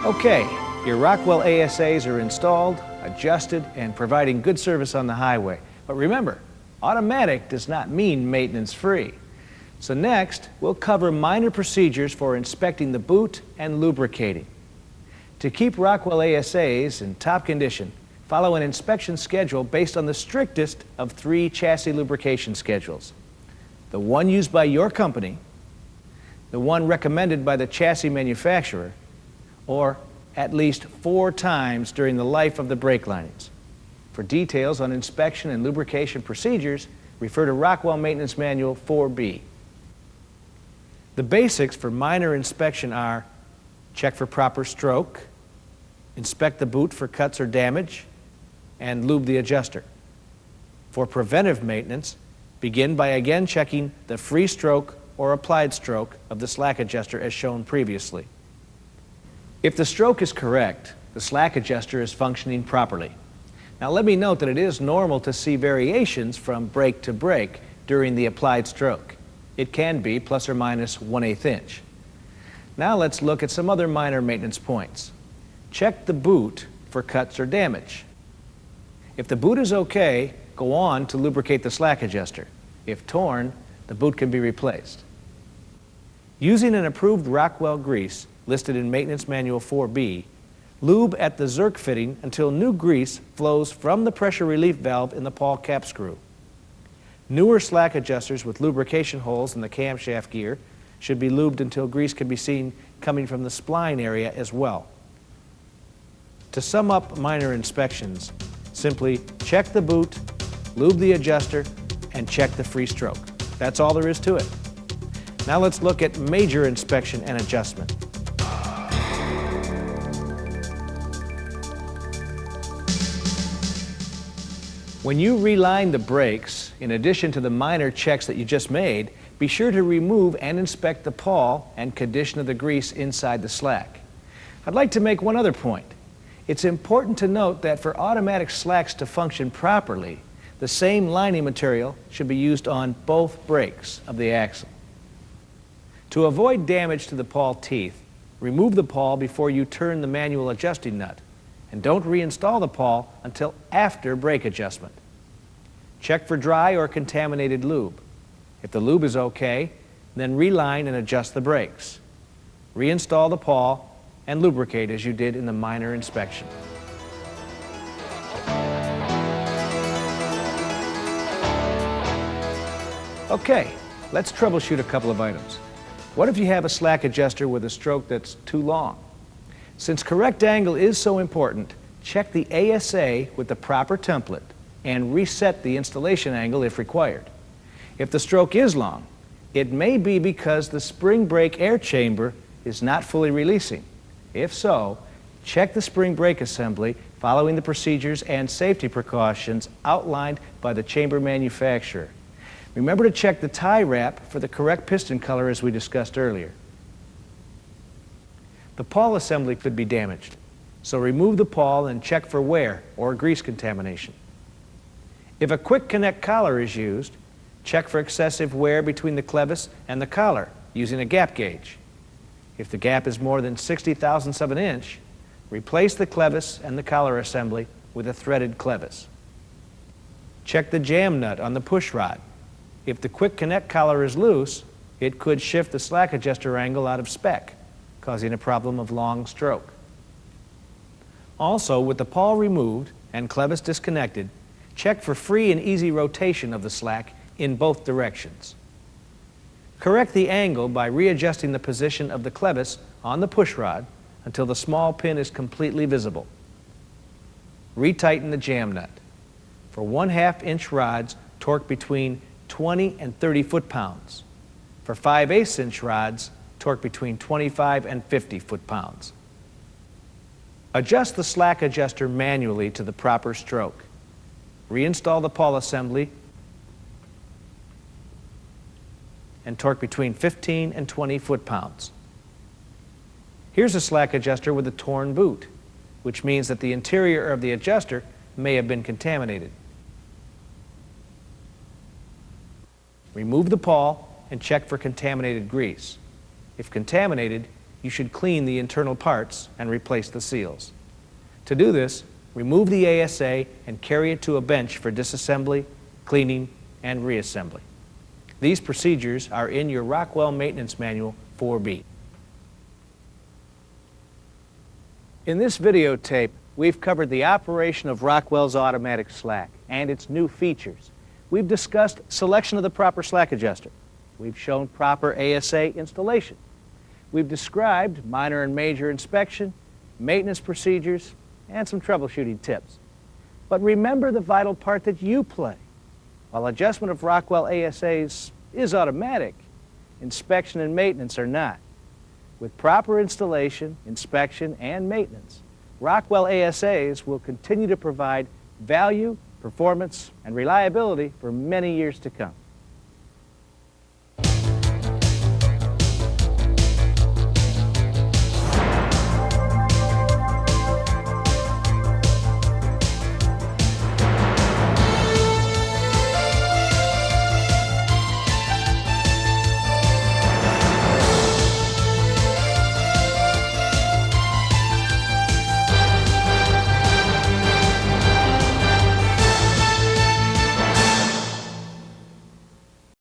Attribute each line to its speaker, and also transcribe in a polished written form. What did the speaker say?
Speaker 1: Okay, your Rockwell ASAs are installed, adjusted, and providing good service on the highway. But remember, automatic does not mean maintenance-free. So next, we'll cover minor procedures for inspecting the boot and lubricating. To keep Rockwell ASAs in top condition, follow an inspection schedule based on the strictest of 3 chassis lubrication schedules. The one used by your company, the one recommended by the chassis manufacturer, or at least 4 times during the life of the brake linings. For details on inspection and lubrication procedures, refer to Rockwell Maintenance Manual 4B. The basics for minor inspection are: check for proper stroke, inspect the boot for cuts or damage, and lube the adjuster. For preventive maintenance, begin by again checking the free stroke or applied stroke of the slack adjuster as shown previously. If the stroke is correct, the slack adjuster is functioning properly. Now let me note that it is normal to see variations from brake to brake during the applied stroke. It can be plus or minus 1/8 inch. Now let's look at some other minor maintenance points. Check the boot for cuts or damage. If the boot is okay, go on to lubricate the slack adjuster. If torn, the boot can be replaced. Using an approved Rockwell grease listed in Maintenance Manual 4B, lube at the Zerk fitting until new grease flows from the pressure relief valve in the pawl cap screw. Newer slack adjusters with lubrication holes in the camshaft gear should be lubed until grease can be seen coming from the spline area as well. To sum up minor inspections, simply check the boot, lube the adjuster, and check the free stroke. That's all there is to it. Now let's look at major inspection and adjustment. When you reline the brakes, in addition to the minor checks that you just made, be sure to remove and inspect the pawl and condition of the grease inside the slack. I'd like to make one other point. It's important to note that for automatic slacks to function properly, the same lining material should be used on both brakes of the axle. To avoid damage to the pawl teeth, remove the pawl before you turn the manual adjusting nut, and don't reinstall the pawl until after brake adjustment. Check for dry or contaminated lube. If the lube is okay, then reline and adjust the brakes. Reinstall the pawl and lubricate as you did in the minor inspection. Okay, let's troubleshoot a couple of items. What if you have a slack adjuster with a stroke that's too long? Since correct angle is so important, check the ASA with the proper template and reset the installation angle if required. If the stroke is long, it may be because the spring brake air chamber is not fully releasing. If so, check the spring brake assembly following the procedures and safety precautions outlined by the chamber manufacturer. Remember to check the tie wrap for the correct piston color as we discussed earlier. The pawl assembly could be damaged, so remove the pawl and check for wear or grease contamination. If a quick connect collar is used, check for excessive wear between the clevis and the collar using a gap gauge. If the gap is more than 60,000ths of an inch, replace the clevis and the collar assembly with a threaded clevis. Check the jam nut on the push rod. If the quick connect collar is loose, it could shift the slack adjuster angle out of spec, causing a problem of long stroke. Also, with the pawl removed and clevis disconnected, check for free and easy rotation of the slack in both directions. Correct the angle by readjusting the position of the clevis on the push rod until the small pin is completely visible. Retighten the jam nut. For 1/2 inch rods, torque between 20 and 30 foot-pounds. For 5/8 inch rods, torque between 25 and 50 foot-pounds. Adjust the slack adjuster manually to the proper stroke. Reinstall the pawl assembly and torque between 15 and 20 foot-pounds. Here's a slack adjuster with a torn boot, which means that the interior of the adjuster may have been contaminated. Remove the pawl and check for contaminated grease. If contaminated, you should clean the internal parts and replace the seals. To do this, remove the ASA and carry it to a bench for disassembly, cleaning, and reassembly. These procedures are in your Rockwell Maintenance Manual 4B. In this videotape, we've covered the operation of Rockwell's automatic slack and its new features. We've discussed selection of the proper slack adjuster. We've shown proper ASA installation. We've described minor and major inspection, maintenance procedures, and some troubleshooting tips. But remember the vital part that you play. While adjustment of Rockwell ASAs is automatic, inspection and maintenance are not. With proper installation, inspection, and maintenance, Rockwell ASAs will continue to provide value, performance, and reliability for many years to come.